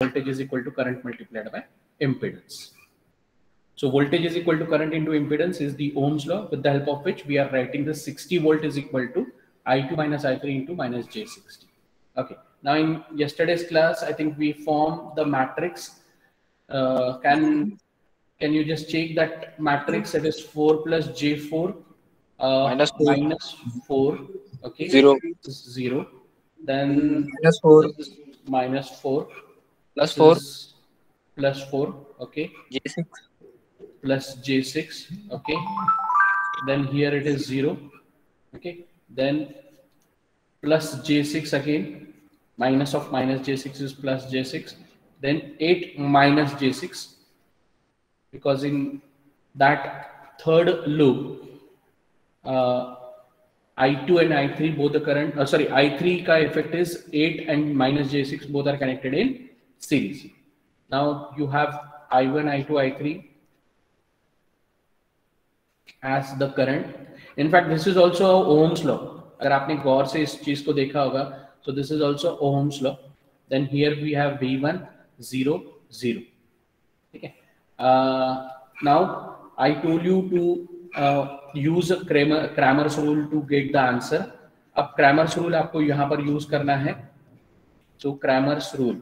voltage is equal to current multiplied by impedance. So voltage is equal to current into impedance is the Ohm's law, with the help of which we are writing the 60 volt is equal to I2 minus I3 into minus J60. Okay. Now in yesterday's class, I think we formed the matrix. Can you just check that matrix? That is 4 plus J4 minus 4. Okay. 0. Then minus 4. This is minus 4. Plus 4. Plus 4. Okay. J6. Plus J6. Okay. Then here it is 0. Okay. Then plus J6 again. Minus of minus J6 is plus J6. Then 8 minus J6. Because in that third loop, I2 and I3 both the current, I3 ka effect is 8 and minus J6 both are connected in series. Now you have I1, I2, I3 as the current. In fact, this is also Ohm's law. अगर आपने गौर से इस चीज को देखा होगा, so this is also Ohm's law. Then here we have V1 0 0. Okay. Now I told you to use Cramer's rule to get the answer. अब Cramer's rule आपको यहाँ पर use करना है. So Cramer's rule.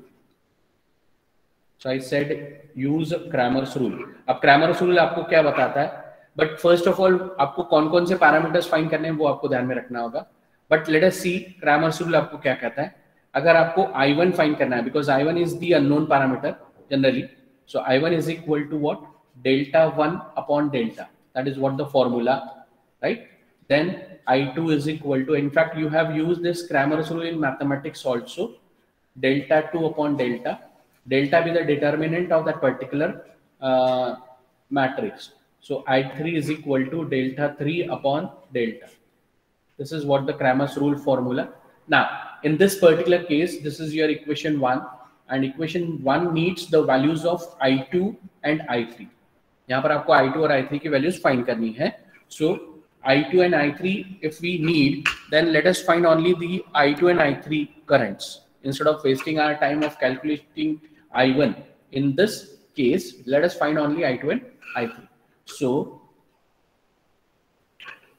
So I said use Cramer's rule. अब Cramer's rule आपको क्या बताता है? But first of all, आपको कौन-कौन से parameters find करने हैं वो आपको ध्यान में रखना होगा. But let us see Cramer's rule आपको क्या कहता है. अगर आपको I1 find करना है, because I1 is the unknown parameter generally. So I1 is equal to what? Delta 1 upon delta. That is what the formula, right? Then I2 is equal to, in fact, you have used this Cramer's rule in mathematics also. Delta 2 upon delta. Delta be the determinant of that particular matrix. So I3 is equal to delta 3 upon delta. This is what the Cramer's rule formula. Now, in this particular case, this is your equation 1. And equation 1 needs the values of I2 and I3. यहाँ पर आपको I2 और I3 की values find करनी है. So I2 and I3, if we need, then let us find only the I2 and I3 currents instead of wasting our time of calculating I1. In this case, let us find only I2 and I3. So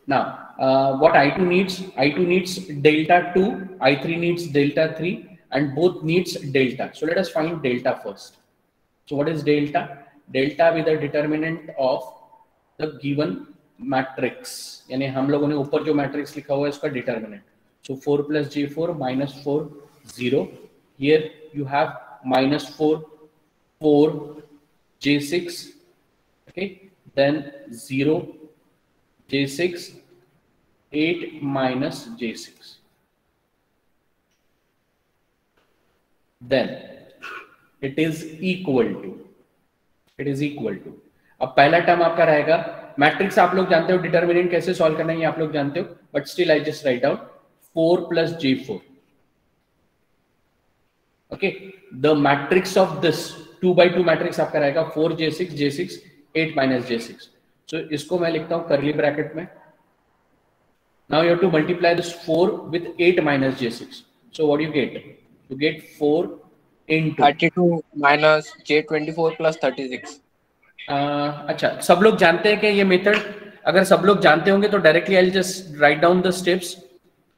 now what I2 needs delta 2, I3 needs delta 3. And both needs delta. So let us find delta first. So what is delta? Delta with the determinant of the given matrix. यानी हम लोगों ने ऊपर जो matrix लिखा हुआ है उसका determinant. So 4 plus J4 minus 4 0. Here you have minus 4 4 J6. Okay. Then 0 J6 8 minus J6. Then it is equal to अब पहला टर्म आपका रहेगा मैट्रिक्स. आप लोग जानते हो डिटरमिनेंट कैसे सॉल्व करना है, ये आप लोग जानते हो, but still I just right out 4 plus J4. Okay, the matrix of this 2 by 2 matrix आपका रहेगा 4 J6 J6 8 minus J6. सो इसको मैं लिखता हूं कर्ली ब्रैकेट में. Now you have to multiply this 4 with 8 minus J6. So what do you get? You get 4 into 32 minus J24 plus 36. अच्छा, सब लोग जानते हैं कि ये मेथड, अगर सब लोग जानते होंगे तो directly I just write down the steps,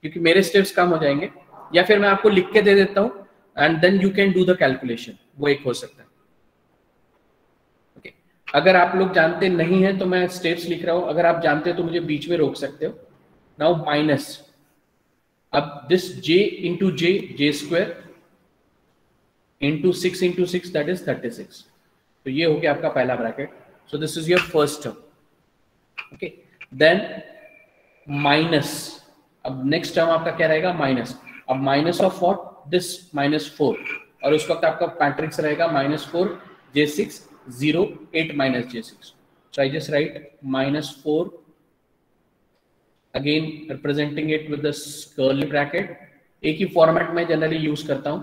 क्योंकि मेरे स्टेप्स कम हो जाएंगे, या फिर मैं आपको लिख के दे देता हूं and then you can do the calculation. वो एक हो सकता है. ओके, अगर आप लोग जानते नहीं है तो मैं स्टेप्स लिख रहा हूं. अगर आप जानते हो तो मुझे बीच में रोक सकते हो. नाउ माइनस, अब this j into j square into 6 into 6 that is 36. तो ये हो गया आपका पहला bracket. So this is your first term. Okay, then minus, अब नेक्स्ट टर्म आपका क्या रहेगा? माइनस. अब minus of what? This minus 4, और उस वक्त आपका मैट्रिक्स रहेगा minus 4 J6 0 8 minus J6. So I just write minus 4, again representing it with this curly bracket. एक ही फॉर्मेट में जनरली यूज करता हूं.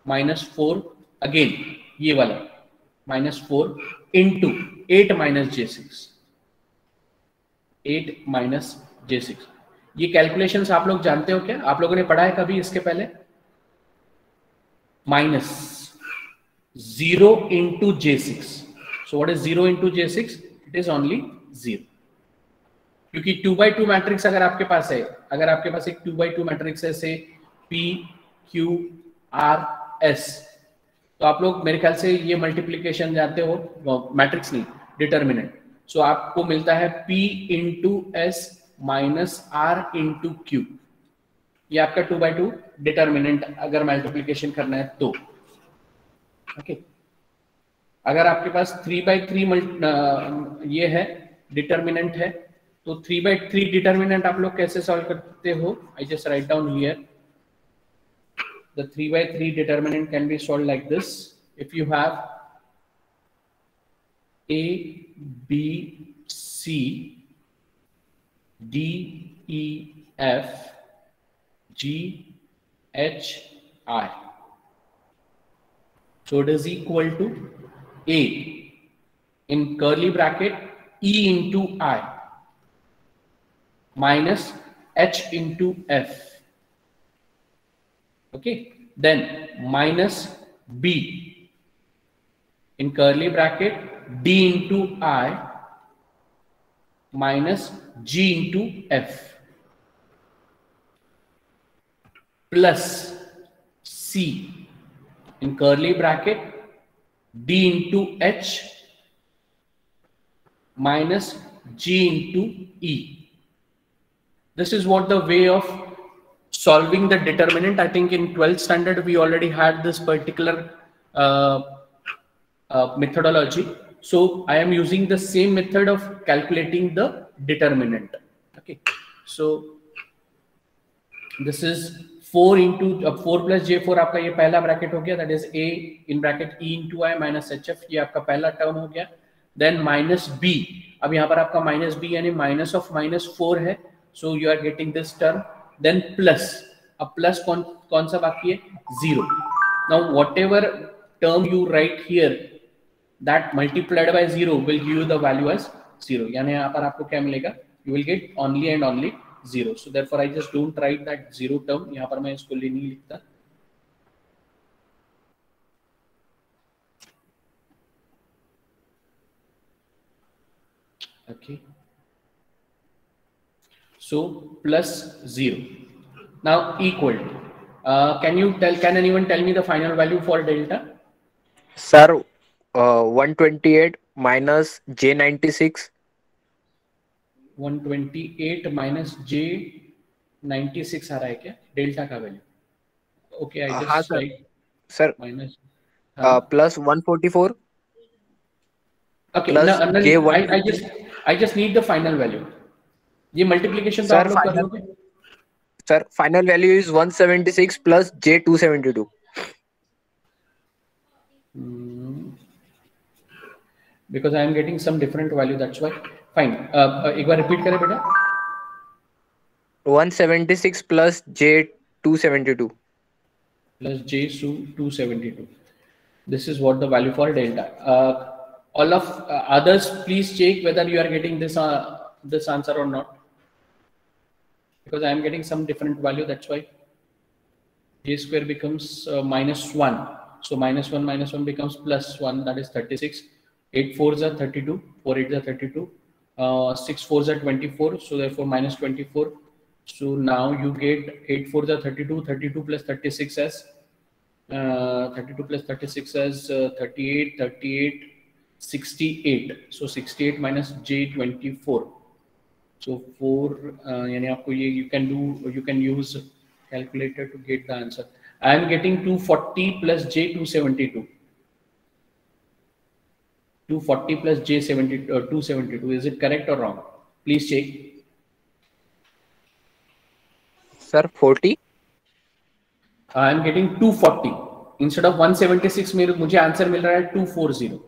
-4 अगेन ये वाला -4 into 8 minus J6. 8 minus J6. ये कैलकुलेशंस आप लोग जानते हो क्या? आप लोगों ने पढ़ा है कभी इसके पहले? Minus 0 into J6. So what is 0 into J6? It is only 0. क्योंकि 2x2 मैट्रिक्स अगर आपके पास है, अगर आपके पास एक 2x2 मैट्रिक्स है से P Q R S, तो आप लोग मेरे ख्याल से ये मल्टीप्लीकेशन जानते हो, मैट्रिक्स नहीं, डिटर्मिनेंट. सो आपको मिलता है P into S minus R into Q. ये आपका 2x2 डिटर्मिनेंट अगर मल्टीप्लीकेशन करना है तो. ओके, अगर आपके पास 3x3 ये है डिटर्मिनेंट है, तो 3x3 डिटर्मिनेंट आप लोग कैसे सॉल्व करते हो? I just write down here. The 3x3 determinant can be solved like this. If you have A, B, C, D, E, F, G, H, I. So it is equal to A in curly bracket E into I minus H into F. Okay, then minus B in curly bracket D into I minus G into F plus C in curly bracket D into H minus G into E. This is what the way of solving the determinant. I think in 12th standard we already had this particular methodology. So I am using the same method of calculating the determinant. Okay, so this is 4 into 4 plus J4 आपका ये पहला bracket हो गया, that is A in bracket E into I minus HF, ये आपका पहला term हो गया. Then minus B, अब यहाँ पर आपका minus B यानी minus of minus 4 है, so you are getting this term. Then plus, अब plus कौन सा बाकी है? 0. Now whatever term you write here, that multiplied by 0 will give you the value as 0. यानी यहाँ पर आपको क्या मिलेगा? You will get only and only 0. So therefore I just don't write that 0 term. यहाँ पर मैं इसको नहीं लिखता. Okay. So plus 0. Now equal to. Can anyone tell me the final value for delta? Sir, 128 minus J96. 128 minus J96 आ रहा है क्या delta का value? Okay, I just right sir minus plus 144. Okay, I just need the final value. ये multiplication तो आप लोग कर लोगे? Sir final value is 176 plus J272. Because I am getting some different value, that's why. Fine. एक बार repeat करें बेटा. 176 plus J272. Plus J272. This is what the value for delta. All of others, please check whether you are getting this answer or not. Because I am getting some different value, that's why. J square becomes minus 1. So minus 1 becomes plus 1, that is 36. 8 4s are 32, 4 8s are 32, 6 4s are 24, so therefore minus 24. So now you get 8 4s are 32, 32 plus 36 as 32 plus 36 as 38, 38, 68. So 68 minus J24. So 4 यानी आपको ये you can use calculator to get the answer. I am getting 240 plus J272. 240 plus J72 272. Is it correct or wrong? Please check. Sir, 40. I am getting 240 instead of 176. मुझे answer मिल रहा है 240.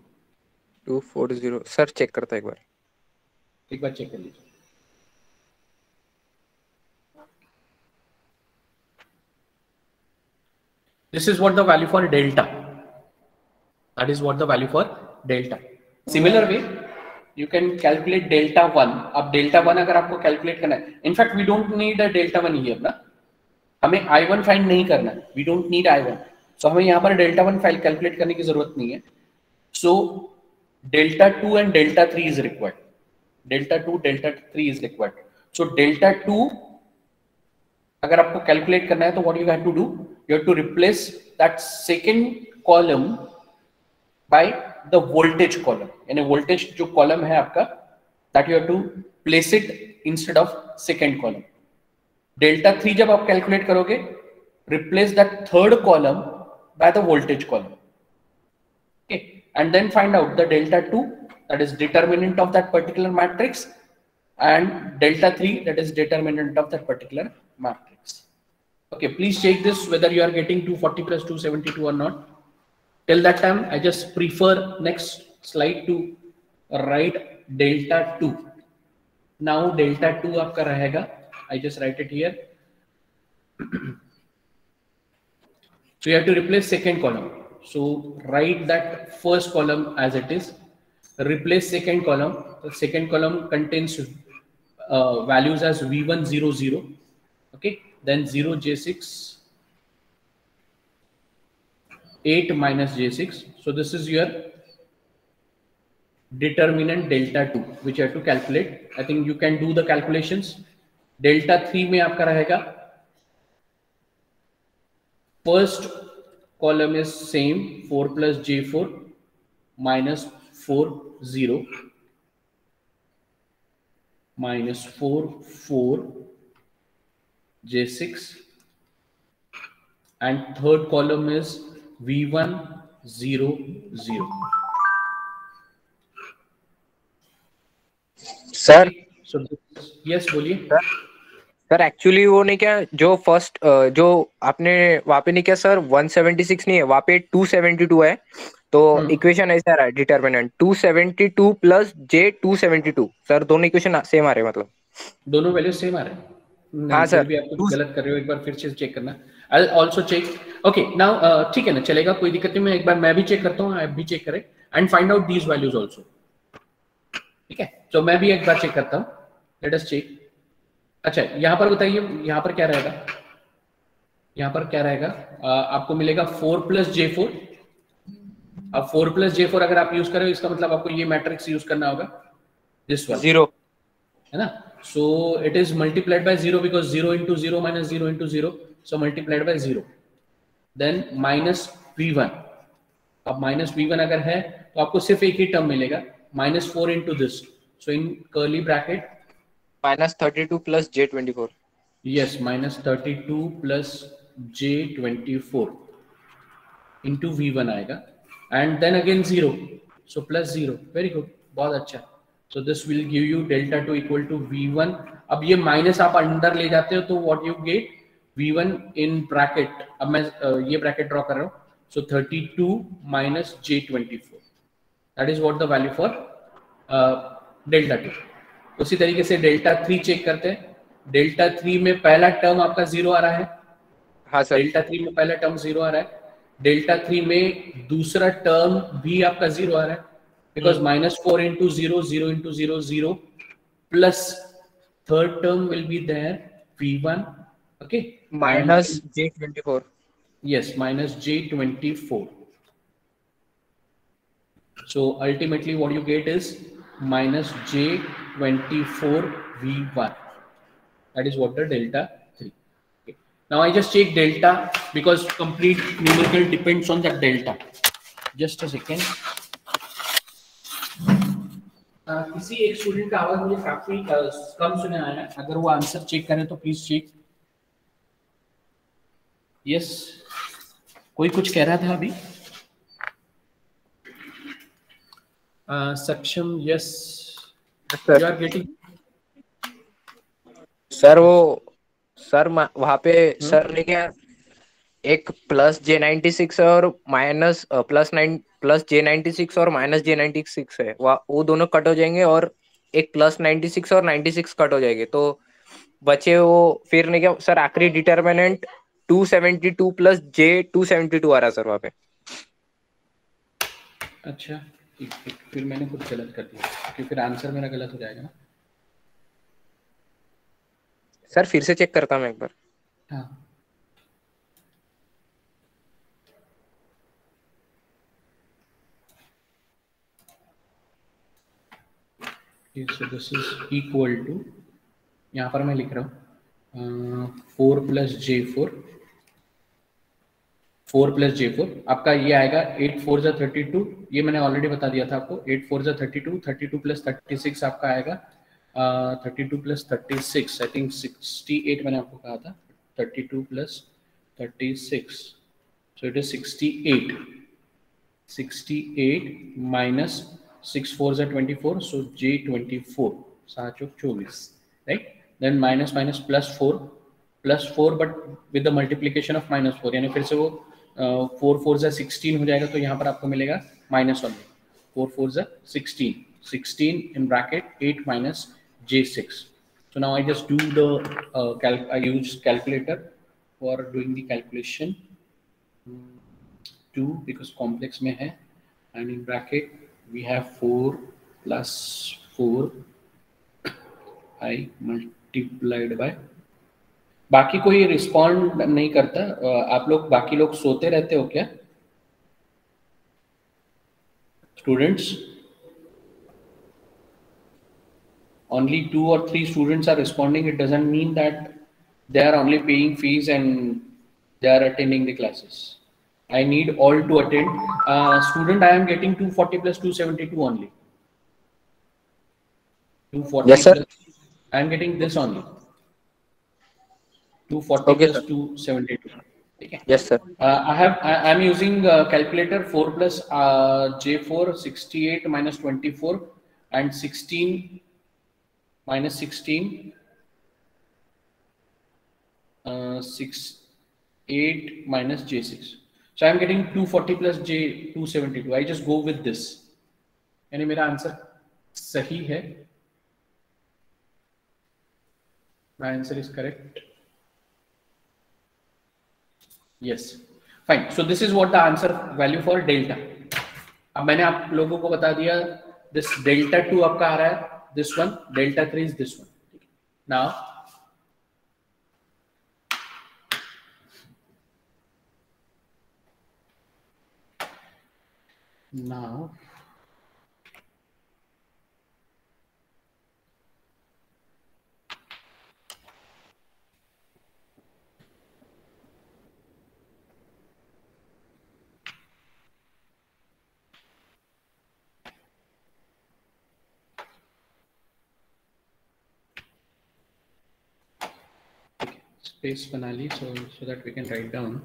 240. Sir check करता एक बार check कर लीजिए. This is what the value for delta. That is what the value for delta. Similar way, you can calculate delta 1. अब delta 1 अगर आपको calculate करना है, in fact we don't need a delta 1 here ना, हमें I1 find नहीं करना है, we don't need I1. सो हमें यहाँ पर डेल्टा 1 फाइल कैलकुलेट करने की जरूरत नहीं है. So delta 2 and delta 3 is required. Delta 2 delta 3 is required. So delta 2 अगर आपको कैलकुलेट करना है तो what you have to do, you have to replace that second column by the voltage column. यानी वोल्टेज जो कॉलम है आपका, that you have to place it instead of second column. Delta 3 जब आप कैलकुलेट करोगे, replace that third column by the voltage column. Okay, and then find out the delta 2, that is determinant of that particular matrix, and delta 3, that is determinant of that particular matrix. Okay, please check this whether you are getting 240 plus 272 or not. Till that time, I just prefer next slide to write delta 2. Now delta 2 आपका रहेगा, I just write it here. So you have to replace second column. So write that first column as it is. Replace second column. The second column contains values as V1 0 0. Okay. Then 0 J6 8 minus J6. So this is your determinant delta 2, which you have to calculate. I think you can do the calculations. Delta 3 में आपका रहेगा. First column is same, 4 plus J4 minus 4 0 minus 4 4 J6, and third column is V1 0 0. Sir So yes, बोलिए. Sir actually वो नहीं क्या, जो first जो आपने वहाँ पे नहीं क्या सर 176 नहीं है, वहाँ पे 272 है. तो इक्वेशन ऐसा रहा है, डिटर्मिनेंट 272 प्लस J 272. सर दोनों इक्वेशन सेम आ रहे हैं, मतलब दोनों वैल्यू सेम आ रहे हैं. नहीं, हाँ फिर सर, भी आप कुछ गलत कर रहे हो, एक बार फिर से चेक करना. I also check. Okay now ठीक है ना, चलेगा, कोई दिक्कत नहीं. मैं एक बार मैं भी चेक करता हूँ, आप भी चेक करें and find out these values also. ठीक है, तो मैं भी एक बार चेक करता हूँ. Let us check. अच्छा, यहाँ पर बताइए, यहाँ पर क्या रहेगा? यहाँ पर क्या रहेगा? आपको मिलेगा 4 प्लस J4. अब 4 प्लस J4 अगर आप यूज करें, इसका मतलब आपको ये मैट्रिक्स यूज करना होगा, दिस वन, 0 है ना. So it is multiplied by 0 because 0 into 0 minus 0 into 0, so multiplied by 0. Then minus V1. अब minus V1 अगर है तो आपको सिर्फ एक ही टर्म मिलेगा, minus 4 into this. So in curly bracket minus 32 plus J 24. yes, minus 32 plus J 24 into V1 आएगा, and then again 0, so plus 0. Very good, बहुत अच्छा. So this will give you delta 2 equal to V1. अब ये minus आप अंदर ले जाते हो तो what you get, V1 in bracket. अब मैं ये ब्रैकेट ड्रॉ कर रहा हूँ. So 32 minus J24. That is what the value for delta 2. उसी तरीके से डेल्टा 3 चेक करते हैं. डेल्टा 3 में पहला टर्म आपका 0 आ रहा है. हाँ सर, डेल्टा 3 में पहला टर्म 0 आ रहा है. डेल्टा 3 में दूसरा टर्म भी आपका 0 आ रहा है, because minus 4 into 0 0 into 0 0 plus third term will be there, V1. Okay, minus J 24. yes, minus J24. So ultimately what you get is minus J24 V1. That is what the delta 3. Okay. Now I just check delta because complete numerical depends on that delta. Just a second. किसी एक student का आवाज मुझे काफी कम सुने आया है. अगर वो आंसर चेक करें तो प्लीज चेक. यस, कोई कुछ कह रहा था अभी? Saksham, yes, you are getting. Sir वो सर वहाँ पे सर ने क्या, एक प्लस J96 और माइनस प्लस J96 और माइनस J96 है, वो दोनों कट हो जाएंगे, और एक प्लस 96 और 96 कट हो जाएंगे, तो बचे वो फिर नहीं क्या सर, आखिरी डिटर्मिनेंट 272 प्लस J 272 आ रहा है सर वहाँ पे. अच्छा, फिर मैंने कुछ गलत कर दिया, क्योंकि फिर आंसर मेरा गलत हो जाएगा ना. सर फिर से चेक करता हूँ मैं एक बार. हाँ, so this is equal to, यहाँ पर मैं लिख रहा हूँ 4 + J4, 4 + J4 आपका ये आएगा 8 4 जा 32, ये मैंने ऑलरेडी बता दिया था आपको, 8 4 जा 32, 32 + 36 आपका आएगा 32 + 36 आई थिंक 68 मैंने आपको कहा था, 32 + 36, so it is 68, 68 minus 6 4 जा 24, so J24, 7 Chowk 24, right? Then minus minus plus 4 but with the multiplication of -4, यानी फिर से वो 4 4 जा 16 हो जाएगा, तो यहाँ पर आपको मिलेगा माइनस ऑनली, 4 4 जा 16, 16 in bracket 8 minus J6. So now I just do the I use calculator for doing the calculation. 2 because complex में है, and in bracket we have 4 plus 4 I multiplied by, बाकी कोई रिस्पॉन्ड नहीं करता, आप लोग बाकी लोग सोते रहते हो क्या students? Only 2 or 3 students are responding. It doesn't mean that they are only paying fees and they are attending the classes. I need all to attend. Student, I am getting 240 plus 272 only. 240 yes, sir. plus, I am getting this only. 240 okay, plus sir. 272. Okay. Yes, sir. I am using calculator 4 plus J4, 68 minus 24 and 16 minus 16, 6 8 minus J6. So I am getting 240 plus J272. I just go with this. यानी मेरा answer सही है. My answer is correct. Yes, fine. So this is what the answer value for delta. अब मैंने आप लोगों को बता दिया, this delta 2 आपका आ रहा है, this one, delta 3 is this one. Now space बना ली, so that we can write down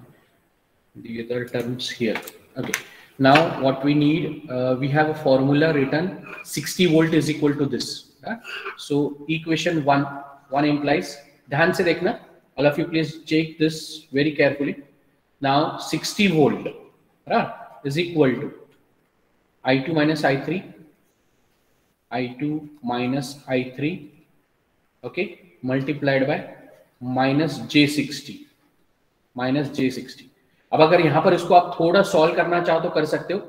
the other terms here. Okay, now what we need, we have a formula written, 60 volt is equal to this. So equation 1 implies, ध्यान से देखना, all of you please check this very carefully. Now 60 volt is equal to I2 minus I3, I2 minus I3, okay, multiplied by minus J60, minus J60. अब अगर यहाँ पर इसको आप थोड़ा सॉल्व करना चाहो तो कर सकते हो.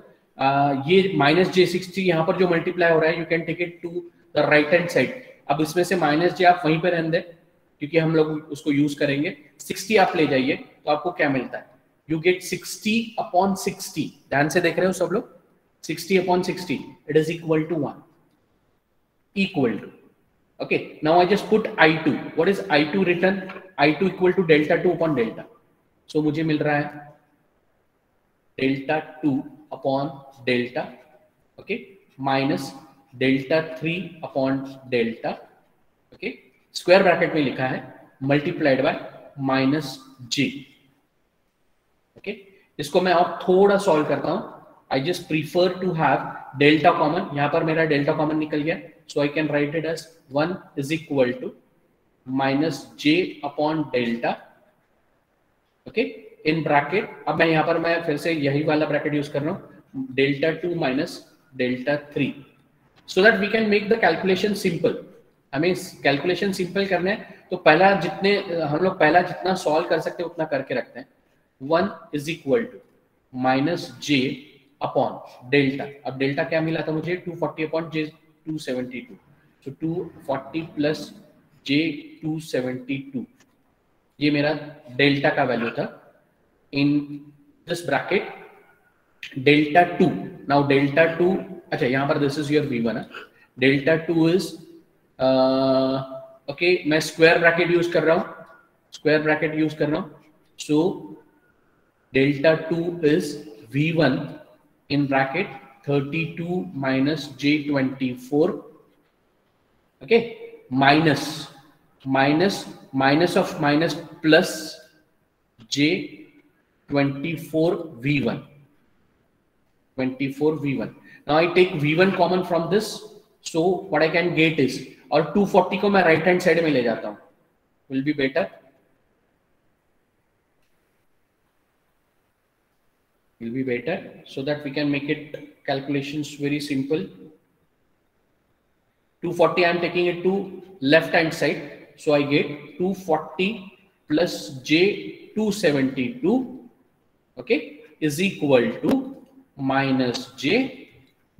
ये माइनस J60 यहाँ पर जो मल्टीप्लाई हो रहा है, you can take it to the right hand side. अब इसमें से माइनस J आप वहीं पे रहने दें, क्योंकि हम लोग उसको यूज करेंगे. 60 आप ले जाइए, तो आपको क्या मिलता है? You get 60/60. ध्यान से देख रहे हो सब लोग? 60/60, it is equal to 1. Equal to, okay, now I just put I2. What is I2 written? I2 equal to delta 2 upon delta. So मुझे मिल रहा है delta 2 upon delta, okay, minus delta 3 upon delta, okay, square bracket में लिखा है multiplied by minus J. Okay, इसको मैं और थोड़ा सॉल्व करता हूं. I just prefer to have delta common. यहाँ पर मेरा delta common निकल गया, so I can write it as 1 is equal to minus J upon delta, okay, in bracket. अब मैं यहाँ पर मैं फिर से यही वाला ब्रैकेट यूज कर रहा हूँ, delta 2 minus delta 3, so that we can make the calculation simple. हमें कैलकुलेशन सिंपल करने हैं, तो पहला जितने हम लोग पहला जितना सॉल्व कर सकते हैं उतना करके रखते हैं. 1 is equal to minus J upon delta. अब डेल्टा क्या मिला था मुझे? 240 upon J272. so 240 plus J272, ये मेरा डेल्टा का वैल्यू था in this bracket. Delta 2, now delta 2, अच्छा यहाँ पर दिस इज योर V1 है. डेल्टा 2 इज ओके, मैं स्क्वायर ब्रैकेट यूज कर रहा हूं, सो delta 2 is V1 in bracket 32 minus J24, okay, minus of minus plus J24 V1. Now I take V1 common from this, so what I can get is, और 240 को मैं right hand side में ले जाता हूं, will be better, so that we can make it calculations very simple. 240 I am taking it to left hand side, so I get 240 plus J272, okay, is equal to minus J.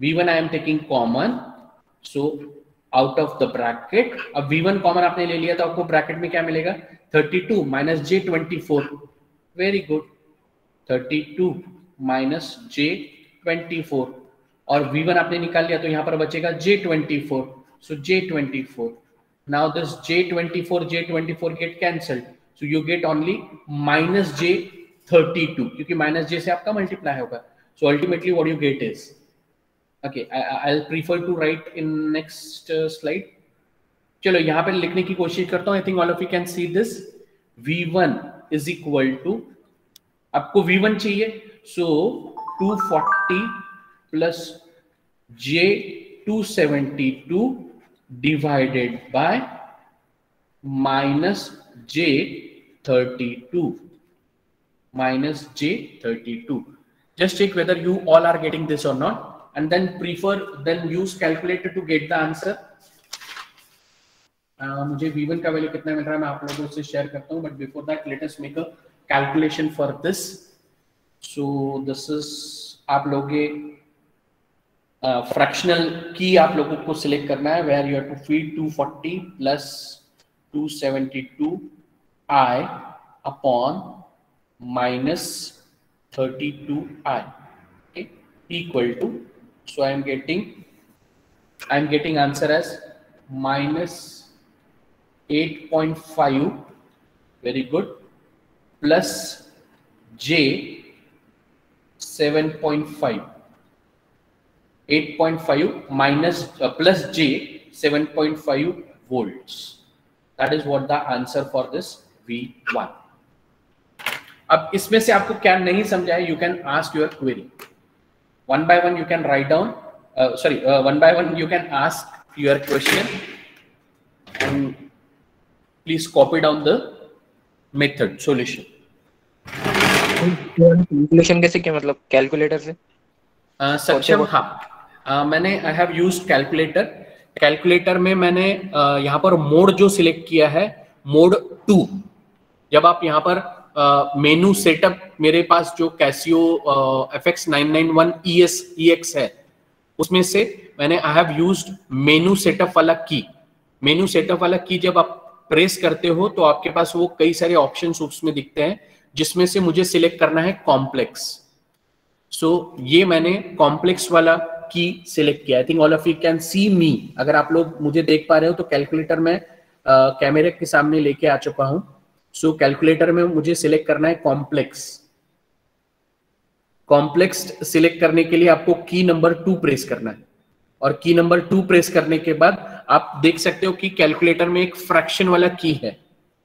V1 I am taking common, so out of the bracket, अब V1 common आपने ले लिया तो आपको bracket में क्या मिलेगा, 32 minus J24, very good, 32 minus J24, और V1 आपने निकाल लिया तो यहाँ पर बचेगा J24, so J24. Now this J24 get cancelled, so you get only minus J32, क्योंकि minus J से आपका multiply होगा. So ultimately what you get is, okay, I'll prefer to write in next slide. चलो यहाँ पे लिखने की कोशिश करता हूँ. I think all of you can see this. V1 is equal to, आपको V1 चाहिए, so 240 plus J272 divided by minus J32. Just check whether you all are getting this or not, and then use calculator to get the answer. मुझे V1 का value कितना मिल रहा है मैं आप लोगों से शेयर करता हूँ, but before that let us make a calculation for this. So this is, आप लोगे fractional key आप लोगों को select करना है, where you have to feed 240 plus 272i upon minus 32i, okay, equal to, so I am getting answer as minus 8.5, very good, plus J 7.5, 8.5 minus plus J 7.5 volts. That is what the answer for this V1. अब इसमें से आपको क्या नहीं समझा है, you can ask your query one by one, you can write down, one by one you can ask your question and please copy down the method solution. Calculation कैसे किया, मतलब कैलकुलेटर से सक्षम? हाँ, मैंने आई हैव यूज्ड कैलकुलेटर में मैंने यहाँ पर मोड जो सिलेक्ट किया है, मोड 2. जब आप यहाँ पर मेनू सेटअप, मेरे पास जो कैसियो FX991 EX है, उसमें से मैंने I have used menu setup वाला की. मेनू सेटअप वाला की जब आप प्रेस करते हो तो आपके पास वो कई सारे ऑप्शंस उसमें दिखते हैं, जिसमें से मुझे सिलेक्ट करना है कॉम्प्लेक्स. सो ये मैंने कॉम्प्लेक्स वाला की सिलेक्ट किया. I think all of you can see me. अगर आप लोग मुझे देख पा रहे हो तो कैलकुलेटर में कैमरे के सामने लेके आ चुका हूं. सो कैलकुलेटर में मुझे सिलेक्ट करना है कॉम्प्लेक्स सिलेक्ट करने के लिए आपको की नंबर 2 प्रेस करना है, और की नंबर 2 प्रेस करने के बाद आप देख सकते हो कि कैलकुलेटर में एक फ्रैक्शन वाला की है,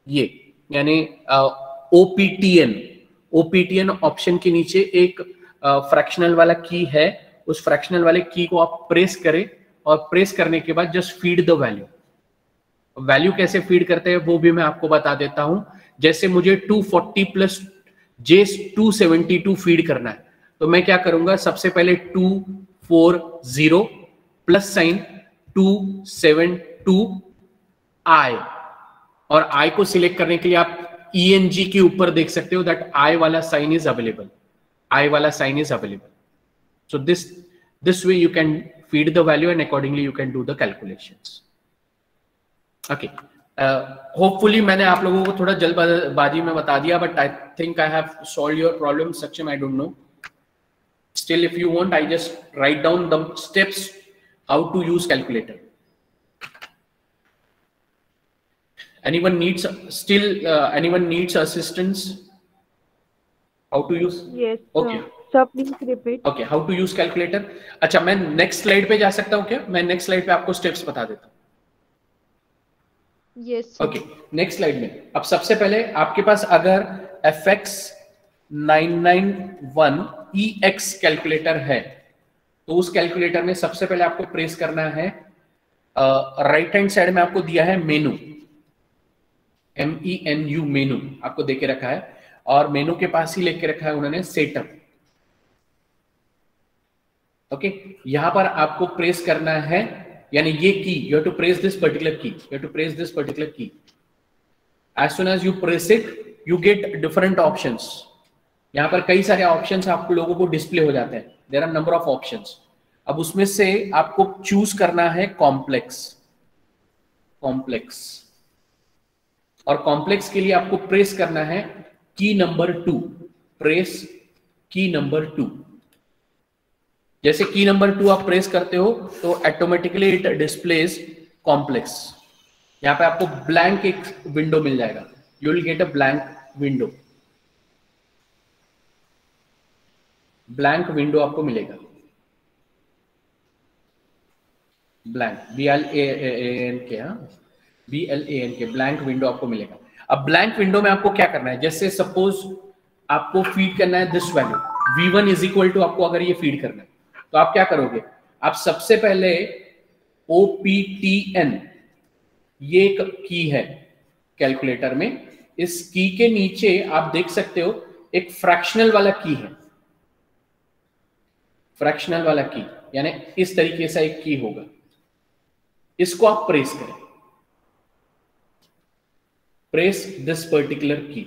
ये यानी OPTN ऑप्शन के नीचे एक फ्रैक्शनल वाला की है. उस फ्रैक्शनल वाले की को आप प्रेस करें, और प्रेस करने के बाद जस्ट फीड द वैल्यू कैसे फीड करते हैं वो भी मैं आपको बता देता हूं. जैसे मुझे 240 प्लस J272 फीड करना है, तो मैं क्या करूंगा, सबसे पहले 240 प्लस साइन 272i, और i को सिलेक्ट करने के लिए आप ENG के ऊपर देख सकते हो दैट i वाला sign is available. So this way you can feed the value and accordingly you can do the calculations. Okay. Hopefully मैंने आप लोगों को थोड़ा जल्दबाजी में बता दिया, but I think I have solved your problem. Saksham, I don't know. Still, if you want, I just write down the steps how to use calculator. Anyone needs anyone needs assistance? How to use? Yes, Okay. sir, please repeat. Okay, how to use calculator? अच्छा, मैं next slide पे जा सकता हूँ क्या? मैं next slide पे आपको स्टेप्स बता देता हूँ. Yes, sir. Okay, next slide में अब सबसे पहले आपके पास अगर FX 991 EX कैलकुलेटर है तो उस कैलकुलेटर में सबसे पहले आपको प्रेस करना है, राइट हैंड साइड में आपको दिया है मेनू, MENU, मेनू आपको देके रखा है, और मेनू के पास ही लेके रखा है उन्होंने सेटअप. ओके, यहां पर आपको प्रेस करना है, यानी ये key, you have to press this particular key, you have to press this particular key. As soon as you press it you get different options. यहां पर कई सारे ऑप्शंस आप लोगों को डिस्प्ले हो जाते हैं. There are number of options. अब उसमें से आपको चूज करना है कॉम्प्लेक्स. और कॉम्प्लेक्स के लिए आपको प्रेस करना है की नंबर 2. प्रेस की नंबर 2. जैसे की नंबर 2 आप प्रेस करते हो तो ऑटोमेटिकली इट डिस्प्लेज कॉम्प्लेक्स. यहां पे आपको ब्लैंक एक विंडो मिल जाएगा. You will get a blank window. Blank window आपको मिलेगा. ब्लैंक, BLAN के, BLAN के ब्लैंक विंडो आपको मिलेगा. अब ब्लैंक विंडो में आपको क्या करना है, जैसे सपोज आपको फीड करना है this value V1 is equal to, आपको अगर ये फीड करना है तो आप क्या करोगे, आप सबसे पहले OPTN, ये एक की है कैलकुलेटर में, इस की के नीचे आप देख सकते हो एक फ्रैक्शनल वाला की है. फ्रैक्शनल वाला की यानी इस तरीके से एक की होगा, इसको आप प्रेस करें. प्रेस दिस पर्टिकुलर की.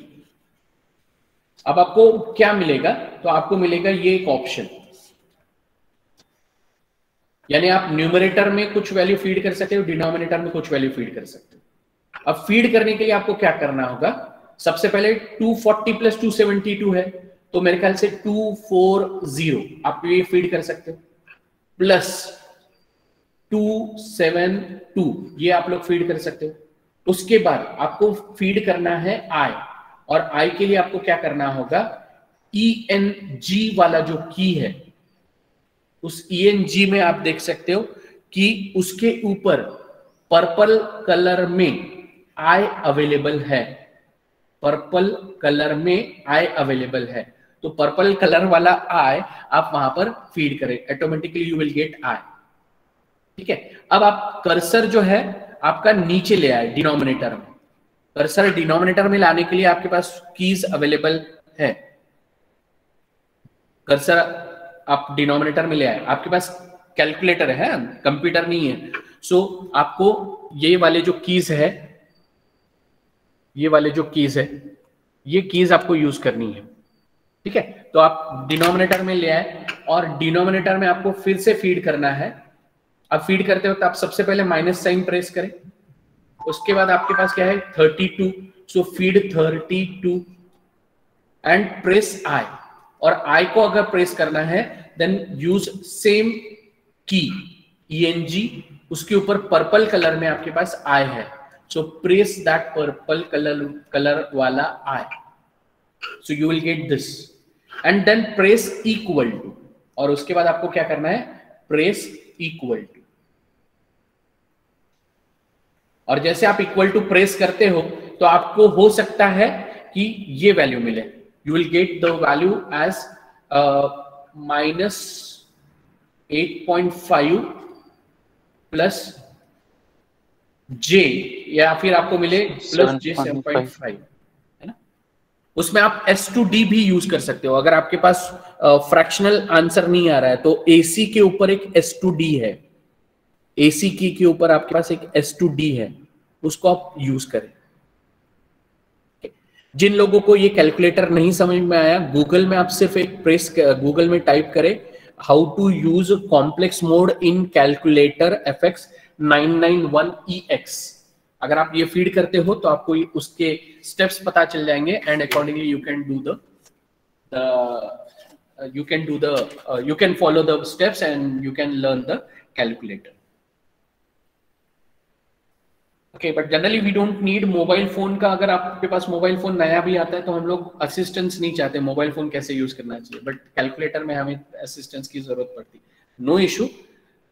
अब आपको क्या मिलेगा, तो आपको मिलेगा ये एक ऑप्शन, यानी आप न्यूमरेटर में कुछ वैल्यू फीड कर सकते हो, डिनोमिनेटर में कुछ वैल्यू फीड कर सकते हो. अब फीड करने के लिए आपको क्या करना होगा, सबसे पहले 240 प्लस 272 है तो मेरे ख्याल से 240 आप ये फीड कर सकते हो, प्लस 272 ये आप लोग फीड कर सकते हो. उसके बाद आपको फीड करना है I, और I के लिए आपको क्या करना होगा, ENG वाला जो की है, उस ENG में आप देख सकते हो कि उसके ऊपर पर्पल कलर में I अवेलेबल है. पर्पल कलर में I अवेलेबल है, तो पर्पल कलर वाला I आप वहां पर फीड करें, automatically you will gate I. ठीक है. अब आप कर्सर जो है आपका नीचे ले आए डिनोमिनेटर में. कर्सर डिनोमिनेटर में लाने के लिए आपके पास कीज अवेलेबल है. कर्सर आप डिनोमिनेटर में ले आए, आपके पास कैलकुलेटर है, कंप्यूटर नहीं है. सो आपको ये वाले जो कीज है, ये कीज आपको यूज करनी है. ठीक है. तो आप डिनोमिनेटर में ले आए और डिनोमिनेटर में आपको फिर से फीड करना है. अब फीड करते वक्त आप सबसे पहले माइनस साइन प्रेस करें, उसके बाद आपके पास क्या है 32, सो फीड 32 एंड प्रेस I. और I को अगर प्रेस करना है देन यूज सेम की ENG, उसके ऊपर पर्पल कलर में आपके पास I है, so press that purple colour वाला I, so you will get this and then press equal to. और उसके बाद आपको क्या करना है, प्रेस इक्वल टू. और जैसे आप इक्वल टू प्रेस करते हो तो आपको हो सकता है कि ये वैल्यू मिले. You will get the value as -8.5 plus J, या फिर आपको मिले प्लस J 7.5, है ना. उसमें आप S2D भी यूज कर सकते हो. अगर आपके पास फ्रैक्शनल आंसर नहीं आ रहा है तो AC के ऊपर एक S2D है, AC की के ऊपर आपके पास एक S2D है, उसको आप यूज करें. जिन लोगों को ये कैलकुलेटर नहीं समझ में आया, गूगल में आप सिर्फ एक प्रेस, गूगल में टाइप करें how to use complex mode in calculator FX 991 EX. अगर आप ये फीड करते हो तो आपको उसके स्टेप्स पता चल जाएंगे and accordingly you can follow the steps and you can learn the calculator. Okay, but generally we don't need mobile phone का। अगर आपके पास मोबाइल फोन नया भी आता है तो हम लोग असिस्टेंस नहीं चाहते, मोबाइल फोन कैसे यूज करना चाहिए, बट कैलकुलेटर में हमें असिस्टेंस की जरूरत पड़ती। No issue,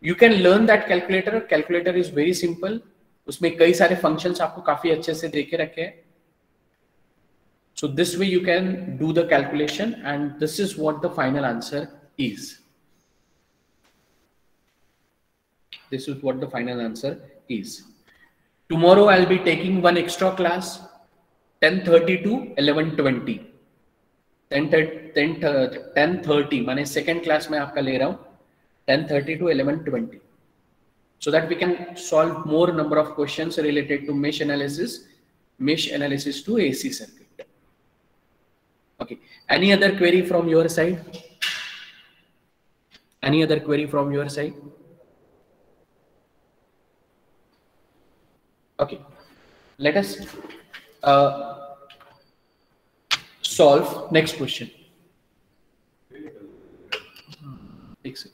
you can learn that calculator. Calculator is very simple, उसमें कई सारे फंक्शंस आपको काफी अच्छे से देखे रखे हैं। So this way you can do the calculation, and this is what the final answer is. This is what the final answer is. Tomorrow I'll be taking one extra class, 10:30 to 11:20. 10:30 माने second class में आपका ले रहा हूँ 10:30 to 11:20, so that we can solve more number of questions related to mesh analysis to AC circuit. Okay. Any other query from your side? Any other query from your side? Okay. Let us solve next question. Excellent.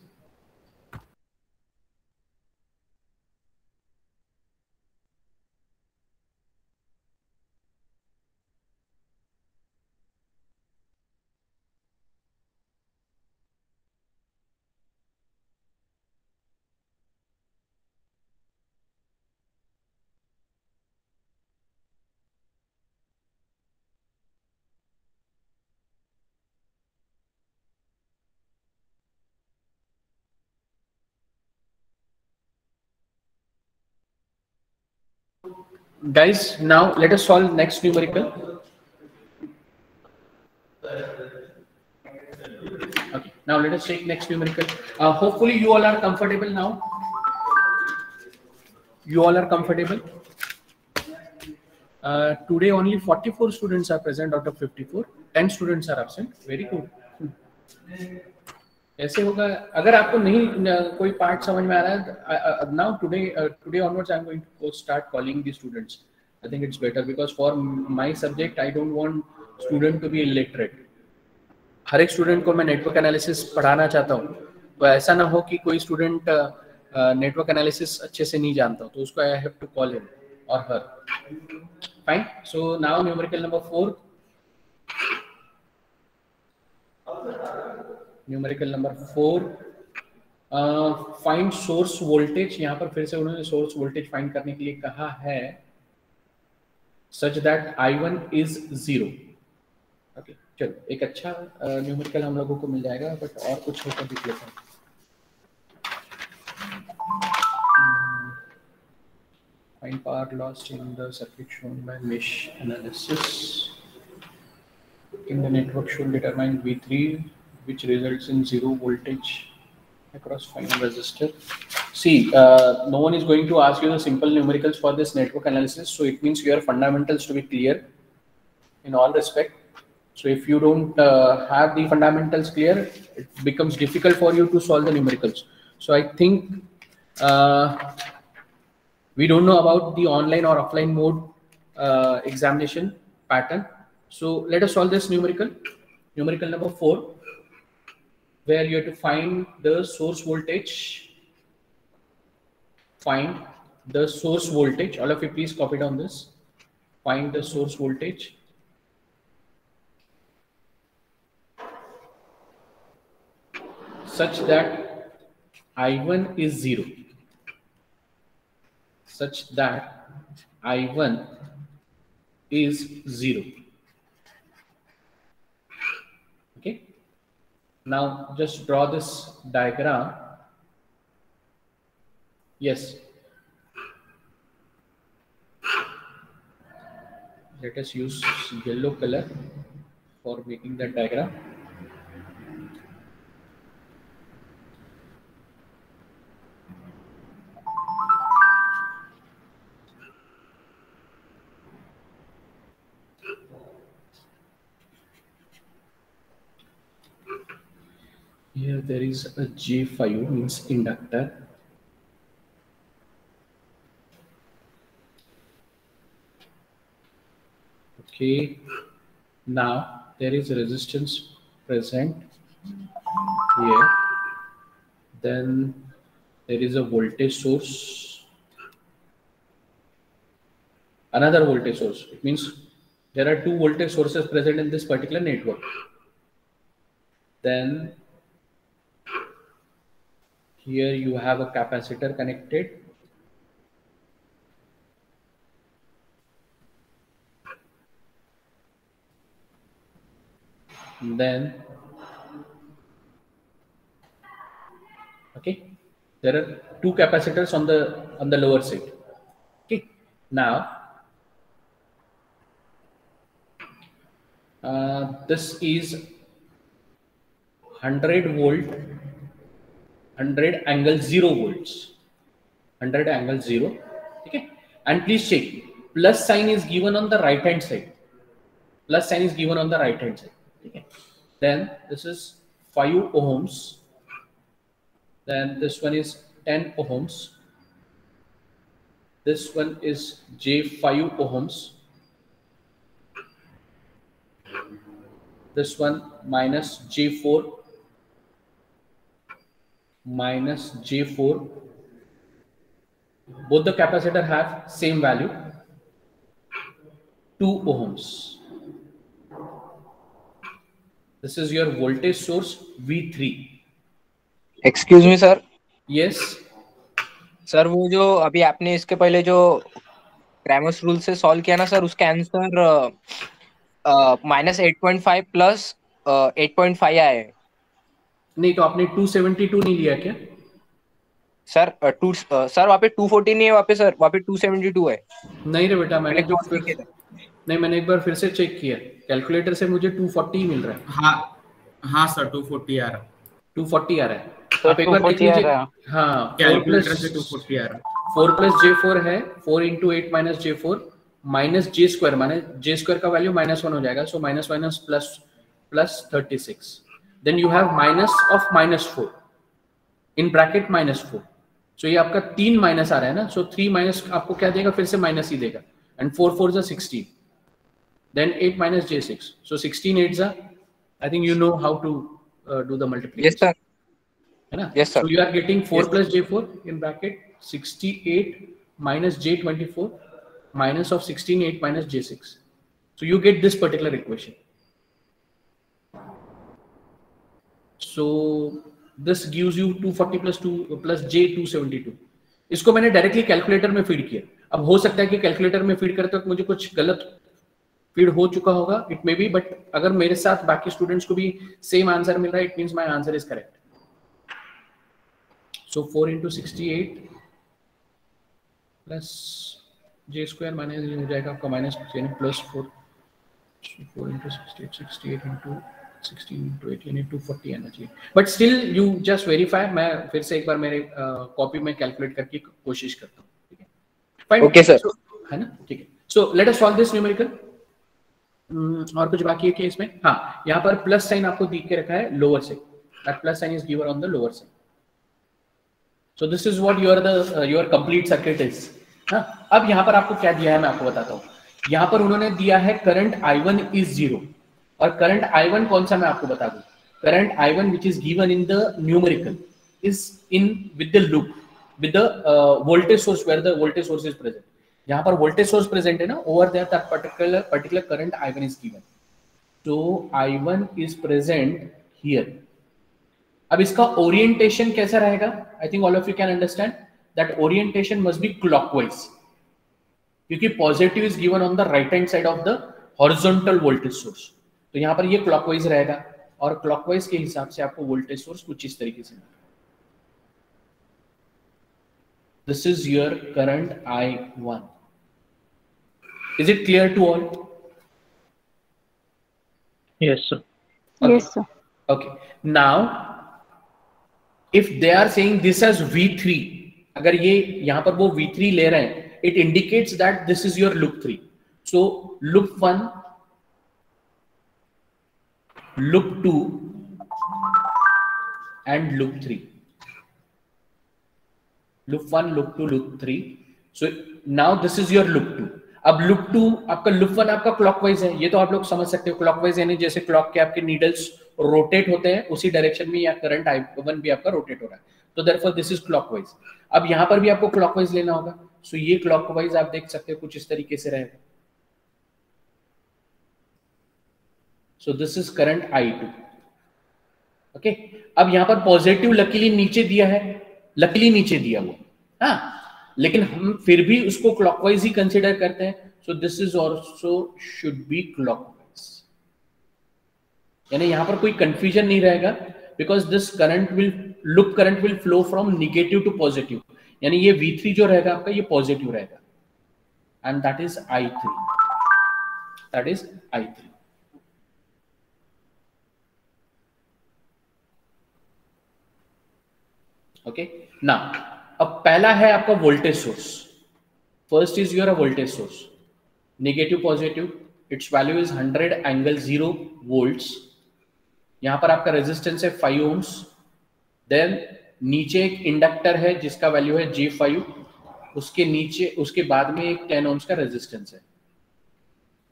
Guys, now let us solve next numerical. Okay, now let us take next numerical. Hopefully you all are comfortable now. You all are comfortable. Today only 44 students are present out of 54. 10 students are absent. Very good. ऐसे होगा अगर आपको नहीं कोई part समझ में आ रहा है। Now today onwards I am going to start calling the students. I think it's better because for my subject I don't want student to be illiterate. हर एक स्टूडेंट को मैं नेटवर्क एनालिसिस पढ़ाना चाहता हूँ, तो ऐसा ना हो कि कोई स्टूडेंट नेटवर्क एनालिसिस अच्छे से नहीं जानता हो, तो उसको I have to call him और her. Fine, so now numerical number 4। Numerical number 4, find source voltage. यहाँ पर फिर से उन्होंने सोर्स वोल्टेज फाइंड करने के लिए कहा है such that I1 is 0। Okay, चलो एक अच्छा न्यूमेरिकल हम लोगों को मिल जाएगा, बट और कुछ होकर दिख लेता है। Find power lost in the circuit shown by mesh analysis. In the network should determine V3, which results in 0 voltage across final resistor. See, no one is going to ask you the simple numericals for this network analysis, so it means your fundamentals to be clear in all respect. So if you don't have the fundamentals clear, it becomes difficult for you to solve the numericals. So I think we don't know about the online or offline mode examination pattern. So let us solve this numerical number 4, where you have to find the source voltage. Find the source voltage. All of you please copy down this. Find the source voltage such that I1 is 0. Such that I1 is 0. Okay. Now just draw this diagram. Yes. Let us use yellow color for making that diagram. Here there is a J5, means inductor. Okay, now there is a resistance present here. Then there is a voltage source. another voltage source. It means there are two voltage sources present in this particular network. Then here you have a capacitor connected. Then okay, there are two capacitors on the lower side. Okay, now this is 100 volt, 100 angle 0 volts, 100 angle 0. Okay, and please check, plus sign is given on the right hand side. Plus sign is given on the right hand side. Okay, then this is 5 ohms. Then this one is 10 ohms. This one is J5 ohms. This one minus J4 minus J4. Both the capacitor have same value, 2 ohms. This is your voltage source V3. Excuse me sir. Yes. Sir वो जो अभी आपने इसके पहले जो Cramer's rule से solve किया ना सर, उसका आंसर -8.5 प्लस 8.5 आया है. नहीं तो आपने 272 नहीं लिया क्या? सर सर वहाँ पे 240 नहीं है, वहाँ पे सर वहाँ पे 272 है. नहीं रे बेटा, मैंने एक बार फिर से चेक किया, कैलकुलेटर से मुझे 240 मिल रहा है. हाँ सर 240 आ रहा है. 240 आ रहा है. आप एक बार देख लीजिए. हाँ, कैलकुलेटर से 240 आ रहा है. 4 प्लस J4 है, 4 into 8 minus J4 minus J square, माने J स्क्वायर का वैल्यू -1 हो जाएगा. So minus minus plus 36. Then you have minus of -4 in bracket -4. So ये आपका 3 माइनस आ रहा है ना. सो 3 माइनस आपको क्या देगा, फिर से माइनस ही देगा. And 4 4 is 16. Then 8 minus J6. So 16 8s are, I think you know how to do the multiplication. Yes sir. Yes sir. So you are getting 4 plus J4 in bracket 68 minus J24 minus of 16 8 minus J6. So you get this particular equation. So this gives you 240 plus 2 plus J272. इसको मैंने directly calculator में feed किया. अब हो सकता है कि calculator में फीड करते वक्त मुझे कुछ गलत फीड हो चुका होगा, इट मे बी, बट अगर मेरे साथ बाकी स्टूडेंट्स को भी सेम आंसर मिल रहा है, it means my answer is correct. So 4 into 68 plus J square minus हो जाएगा आपका minus plus 4. 4 into 68 68 into 16 into 8 यानी 240 आना चाहिए. But still you just verify. मैं फिर से एक बार मेरे कॉपी में कैलकुलेट करके कोशिश करता हूँ. ठीक है, फाइन. ओके सर, है ना. ठीक है. So let us solve this numerical. और कुछ बाकी है क्या इसमें? हाँ, यहाँ पर प्लस साइन आपको दिख के रखा है lower side. That plus sign is given on the lower side. So this is what your complete circuit is. हाँ, अब यहाँ पर आपको क्या दिया है मैं आपको बताता हूँ. यहाँ पर उन्होंने दिया है करंट I1 इज 0. और करंट I1 कौन सा मैं आपको बता दूं. Current I1 which is given in the numerical is in with the loop with the voltage source where the voltage source is present. यहाँ पर वोल्टेज सोर्स प्रेजेंट है ना, over there that particular current I1 is given. तो I1 is present here. अब इसका orientation कैसा रहेगा? I think all of you can understand that orientation must be clockwise, क्योंकि positive is given on the right hand side of the horizontal voltage source. तो यहाँ पर ये क्लॉकवाइज रहेगा, और क्लॉकवाइज के हिसाब से आपको वोल्टेज सोर्स कुछ इस तरीके से. This is your current I1. Is it clear to all? Yes sir. Okay. Yes sir. Okay. Now, if they are saying this as V3, अगर ये यहाँ पर वो V3 ले रहे हैं, it indicates that this is your loop 3. So loop 1, loop 2, and loop 3. Loop 1, loop 2, loop 3. So now this is your loop 2. अब loop 2 आपका, लूप 1 आपका क्लॉकवाइज है. ये तो आप लोग समझ सकते हो. क्लॉकवाइज यानी जैसे क्लॉक के आपके नीडल्स रोटेट होते हैं उसी डायरेक्शन में या करंट I1 भी आपका रोटेट हो रहा है. तो देयरफॉर दिस इज क्लॉकवाइज। अब यहां पर भी आपको क्लॉकवाइज लेना होगा, सो ये क्लॉकवाइज आप देख सकते हो कुछ इस तरीके से रहेगा। सो this is current I2। Okay, अब यहां पर पॉजिटिव लकीली नीचे दिया है, लकीली नीचे दिया हुआ, हाँ, लेकिन हम फिर भी उसको क्लॉकवाइज ही कंसिडर करते हैं। So this is also should be clockwise, यानी यहां पर कोई कंफ्यूजन नहीं रहेगा, because this current will, loop current will flow from negative to positive, यानी ये V3 जो रहेगा आपका ये पॉजिटिव रहेगा, and that is I3, that is I3। Okay, ना अब पहला है आपका voltage source. First is your voltage source, negative positive, its value is 100 angle 0 volts. यहां पर आपका रेजिस्टेंस है 5 ओम्स। देन नीचे एक इंडक्टर है जिसका वैल्यू है J5, उसके नीचे, उसके बाद में एक 10 ओम्स का रेजिस्टेंस है।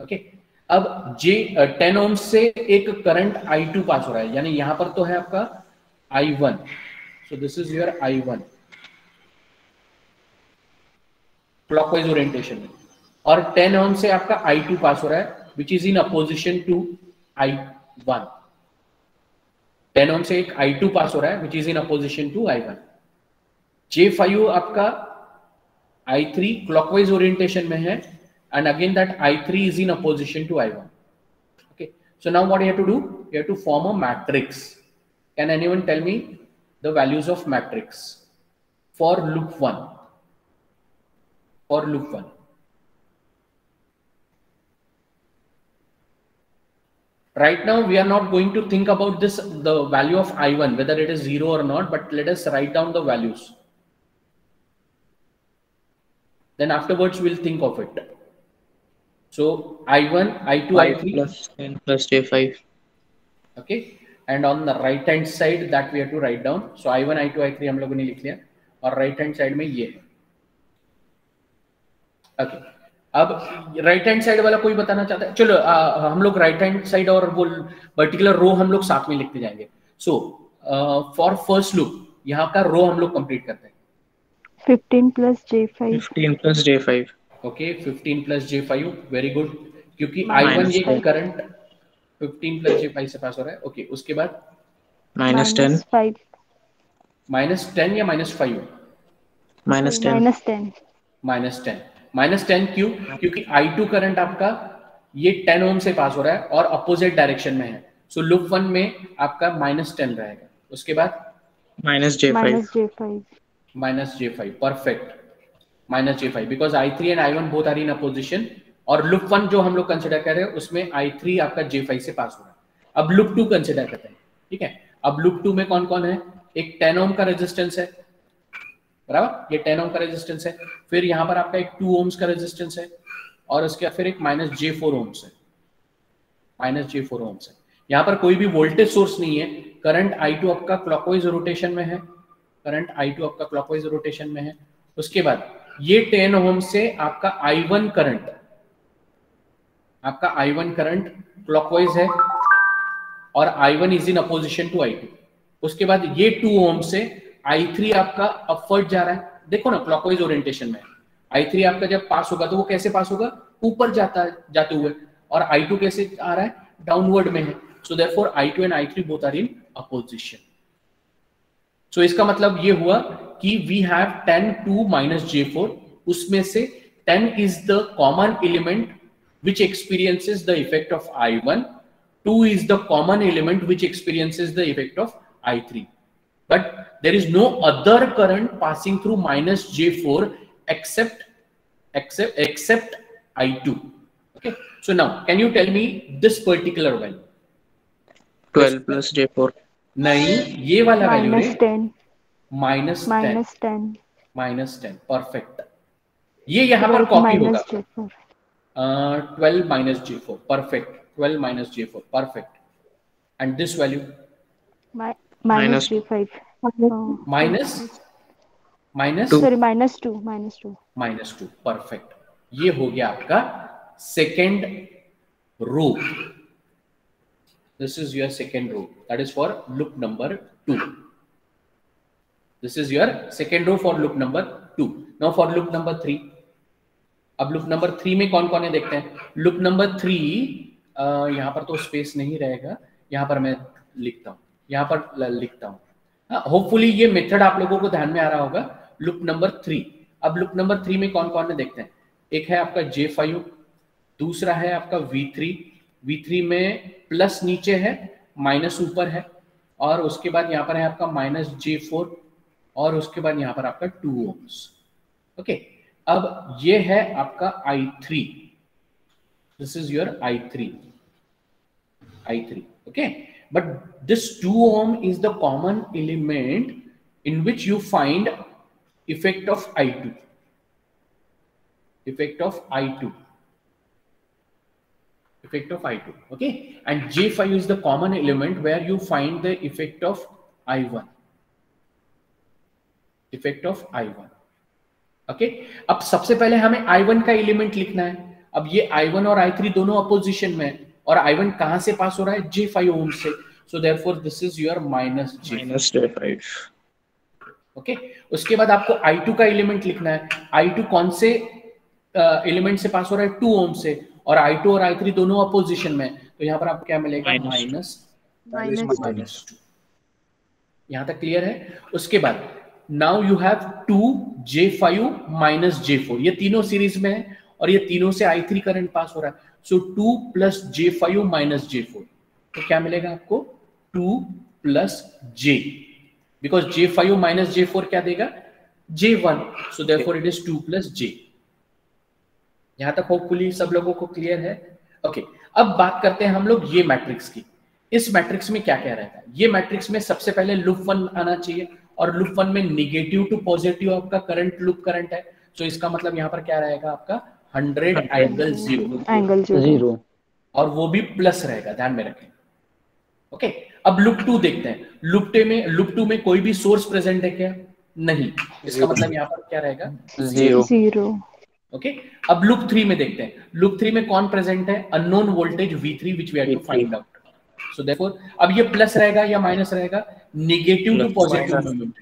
ओके, अब 10 ओम्स से एक करंट I2 पास हो रहा है, यानी यहां पर तो है आपका I1, so this is your I1 clockwise orientation में, और 10 ओम से आपका I2 पास हो रहा है which is in opposition to I1। 10 ohm से एक I2 पास हो रहा है which is in opposition to I1। J5 आपका I3 क्लॉकवाइज ओरिएंटेशन में है, and again that I3 is in opposition to I1। Okay, so now what you have to do, you have to form a matrix. Can anyone tell me the values of matrix for loop 1? For loop 1, right now we are not going to think about this, the value of I1 whether it is 0 or not, but let us write down the values, then afterwards we'll think of it. So I1, I2, I3 plus 10 plus J5. okay, and on the right hand side that we have to write down. So I1, I2, I3 हम लोगों ने लिख लिया, और right hand side में ये है। Okay, अब राइट हैंड साइड वाला कोई बताना चाहता है? चलो हम लोग राइट हैंड साइड और वो पर्टिकुलर रो हम लोग साथ में लिखते जाएंगे। सो फॉर फर्स्ट लूप यहाँ का रो हम लोग कंप्लीट करते हैं। 15 plus J5। 15 plus J5। Okay, 15 plus J5, very good, क्योंकि Minus I1 ये five। करंट 15 plus J5 से पास हो रहा है। ओके, उसके बाद minus 10 5। -10 या -5? minus 10 -10। -10 क्यों? क्योंकि I2 करंट आपका ये 10 ओम से पास हो रहा है और अपोजिट डायरेक्शन में है, सो लूप 1 में आपका -10 रहेगा। उसके बाद minus J5 -J5, perfect, -J5 because I3 and I1 both are in opposition, और लूप 1 जो हम लोग कंसिडर कर रहे हैं उसमें I3 आपका J5 से पास हो रहा है। अब लूप 2 कंसिडर करते हैं, ठीक है। अब लूप 2 में कौन कौन है? एक 10 ओम का रेजिस्टेंस है, बराबर, ये 10 ओम का रेजिस्टेंस है, फिर यहाँ पर आपका एक 2 ओम्स का रेजिस्टेंस है, और उसके बाद फिर एक -J4 ओम्स है, -J4 ओम्स है। यहाँ पर कोई भी वोल्टेज सोर्स नहीं है, करंट I2 आपका क्लॉकवाइज रोटेशन में है, करंट I2 आपका क्लॉकवाइज रोटेशन में है। उसके बाद ये 10 ओम से आपका I1 करंट, आपका I1 करंट क्लॉकवाइज है, और I1 is in opposition to I2। उसके बाद ये 2 ओम से I3 आपका अपवर्ड जा रहा है, देखो ना क्लॉकवाइज ओरिएंटेशन में, I3 आपका जब पास होगा तो वो कैसे पास होगा? ऊपर जाता है, जाते हुए, और I2 कैसे आ रहा है? डाउनवर्ड में है। So therefore I2 and I3 both are in opposition. So इसका मतलब ये हुआ कि वी हैव 10 2 -J4, उसमें से 10 is the common element which experiences the effect of I1, 2 is the common element which experiences the effect of I3, but there is no other current passing through -J4 except I2. Okay, so now can you tell me this particular value? 12 plus J4। नहीं, ये वाला value रे, -10 -10, perfect, ये यहाँ पर copy होगा। -J4 12 -J4, perfect, 12 -J4, perfect, and this value minus J5 minus sorry -2 perfect। ये हो गया आपका second row, this is your second row, that is for loop number 2। This is your second row for loop number 2. Now for loop number 3. अब loop number 3 में कौन कौन है देखते हैं. Loop number 3 यहाँ पर तो स्पेस नहीं रहेगा, यहाँ पर मैं लिखता हूँ, यहाँ पर लिखता हूँ. होपफुली ये मेथड आप लोगों को ध्यान में आ रहा होगा. Loop number 3. अब लूप नंबर 3 में कौन कौन है देखते हैं. एक है आपका J5, दूसरा है आपका V3. V3 में प्लस नीचे है, माइनस ऊपर है, और उसके बाद यहाँ पर है आपका माइनस J4, और उसके बाद यहाँ पर आपका 2 ohms. ओके, अब ये है आपका I3. This is your I3. Okay, but this 2 ohm is the common element in which you find effect of I2. Okay, and J5 is the common element where you find the effect of I1. Okay, अब सबसे पहले हमें I1 का element लिखना है. अब ये I1 और I3 दोनों अपोजिशन में है, और I1 कहां से पास हो रहा है, J5 ओम से. So therefore this is your minus J5. Okay, उसके बाद आपको I2 का एलिमेंट लिखना है. I2 कौन से एलिमेंट से पास हो रहा है, 2 ओम से, और I2 और I3 दोनों अपोजिशन में. तो यहाँ पर आपको क्या मिलेगा, माइनस 2. यहाँ तक क्लियर है. उसके बाद now you have 2 J5 minus J4. ये तीनों सीरीज में है और ये तीनों से I3 करंट पास हो रहा है. सो 2 प्लस J5 माइनस J4. तो क्या मिलेगा आपको, 2 plus J, because J5 minus J4 क्या देगा, J1. So therefore it is 2 plus J. यहां तक होपफुली सब लोगों को क्लियर है. ओके, अब बात करते हैं हम लोग ये मैट्रिक्स की. इस मैट्रिक्स में क्या क्या रहता है. ये मैट्रिक्स में सबसे पहले लूप 1 आना चाहिए, और लूप 1 में निगेटिव टू पॉजिटिव आपका करंट, लूप करंट है. तो इसका मतलब यहाँ पर क्या रहेगा आपका, 100 एंगल 0, और वो भी प्लस रहेगा, ध्यान में रखें. ओके, अब लूप 2 देखते हैं. लूप 2 में कोई भी सोर्स प्रेजेंट है क्या, नहीं. इसका मतलब यहाँ पर क्या रहेगा, 0. ओके, अब लूप 3 में देखते हैं. लूप 3 में कौन प्रेजेंट है, unknown voltage V3 which we have to find out. So therefore अब ये प्लस रहेगा या माइनस रहेगा, negative to positive movement,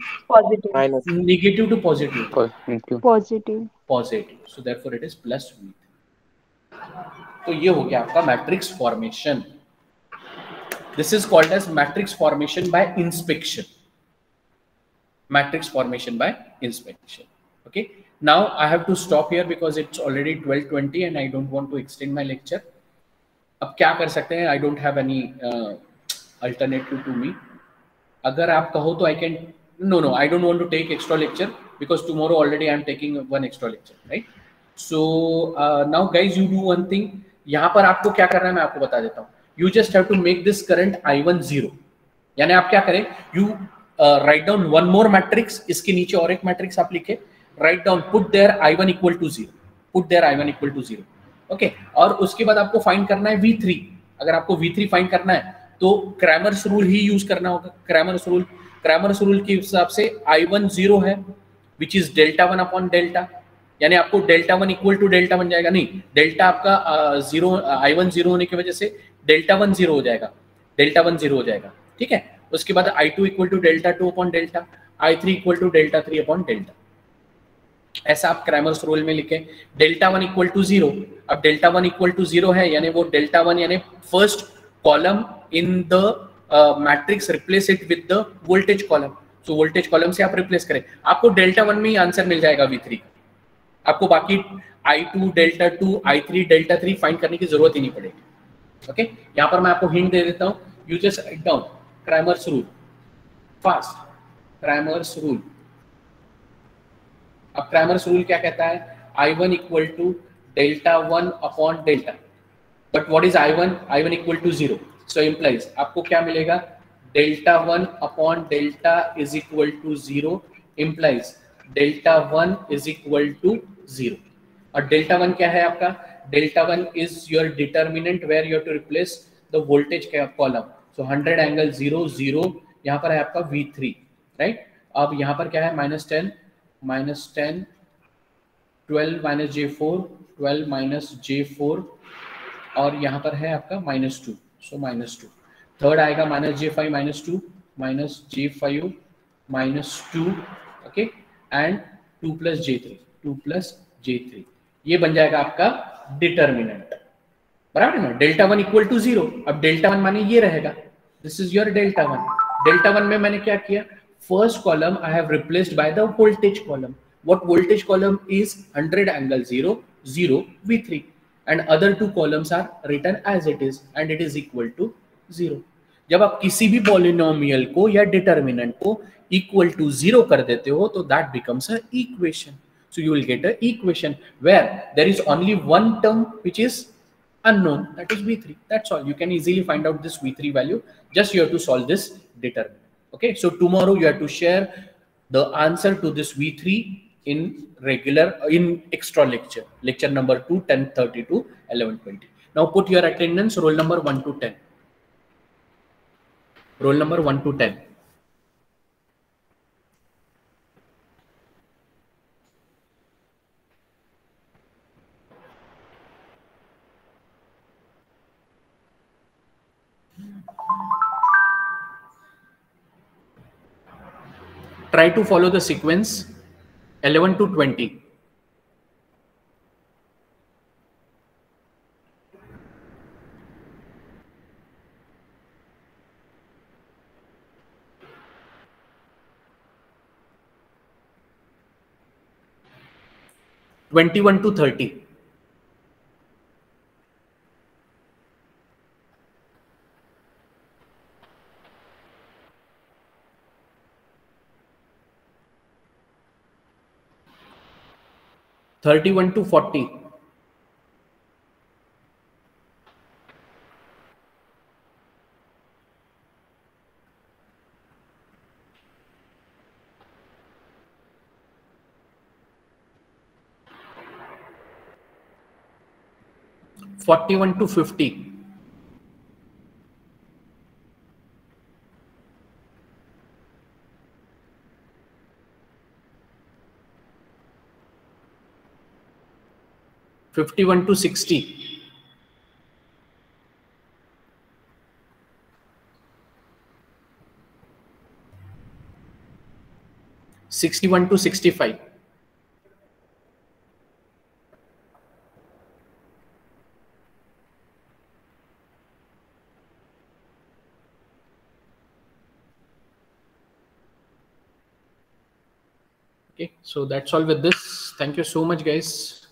negative to positive. So therefore it is plus V3. तो ये हो गया आपका matrix formation. This is called as matrix formation by inspection. Okay, now I have to stop here because it's already 12:20 and I don't want to extend my lecture. अब क्या कर सकते हैं, I don't have any alternative to me. अगर आप कहो तो I can, no, I don't want to take extra lecture because tomorrow already I am taking one extra lecture, right? So now guys, you do one thing. यहाँ पर आपको क्या करना है मैं आपको बता देता हूँ. You just have to make this current I1 0. यानी आप क्या करें, you write down one more matrix, इसके नीचे और एक मैट्रिक्स आप लिखे, write down, put there I1 equal to 0. Okay, और उसके बाद आपको फाइंड करना है V3. अगर आपको V3 फाइंड करना है तो क्रैमर्स रूल ही यूज करना होगा. क्रैमर्स रूल के हिसाब से I1 0 है, which is delta 1 upon delta. यानी आपको डेल्टा 1 इक्वल टू डेल्टा बन जाएगा, नहीं, डेल्टा आपका 0, I1 0 होने की वजह से डेल्टा 1 0 हो जाएगा. ठीक है, उसके बाद I2 equal to delta 2 upon delta, I3 equal to delta 3 upon delta. ऐसा आप क्रैमर्स रूल में लिखें. Delta 1 equal to 0. अब डेल्टा 1 इक्वल टू 0 है, यानी वो डेल्टा 1 यानी first column in the matrix, replace it with the voltage column. So voltage column से आप रिप्लेस करें, आपको डेल्टा 1 में ही आंसर मिल जाएगा V3 का. आपको बाकी I2 delta 2, I3 delta 3 find करने की जरूरत ही नहीं पड़ेगी. ओके, यहाँ पर मैं आपको हिंट दे देता हूँ. You just write down Cramer's rule fast. Cramer's rule, अब क्रैमर्स रूल क्या कहता है, I1 equal to delta 1 upon delta. But what is I1 equal to 0. So implies आपको क्या मिलेगा, delta 1 upon delta is equal to 0 implies delta 1 is equal to 0. और delta 1 क्या है आपका, delta 1 is your determinant where you have to replace the voltage column. So 100 angle 0 0 यहाँ पर है आपका V3, राइट. अब यहाँ पर क्या है, -10 12 माइनस J4, 12 माइनस J4, और यहाँ पर है आपका -2. सो -2. थर्ड आएगा -J5 -2 -J5 -2, okay, and 2 plus J3, 2 plus J3, ये बन जाएगा आपका डिटर्मिनेंट, बराबर ना। डेल्टा 1 इक्वल टू 0, अब डेल्टा 1 माने ये रहेगा, this is your delta 1। Delta 1 में मैंने क्या किया, first column I have replaced by the voltage column. What voltage column is 100 angle 0 0 V3, and other two columns are written as it is and it is equal to 0। जब आप किसी भी polynomial को या डिटर्मिनेंट को equal to 0 कर देते हो तो that becomes a equation. So you will get an equation where there is only one term which is unknown, that is V3. That's all. You can easily find out this V3 value. Just you have to solve this determinant. Okay. So tomorrow you have to share the answer to this V3 in extra lecture, lecture number 2, 10:30 to 11:20. Now put your attendance, roll number 1 to 10. Roll number 1 to 10. Try to follow the sequence 11 to 20. (21 to 30). (31 to 40). (41 to 50). (51 to 60). (61 to 65). Okay, so that's all with this. Thank you so much, guys.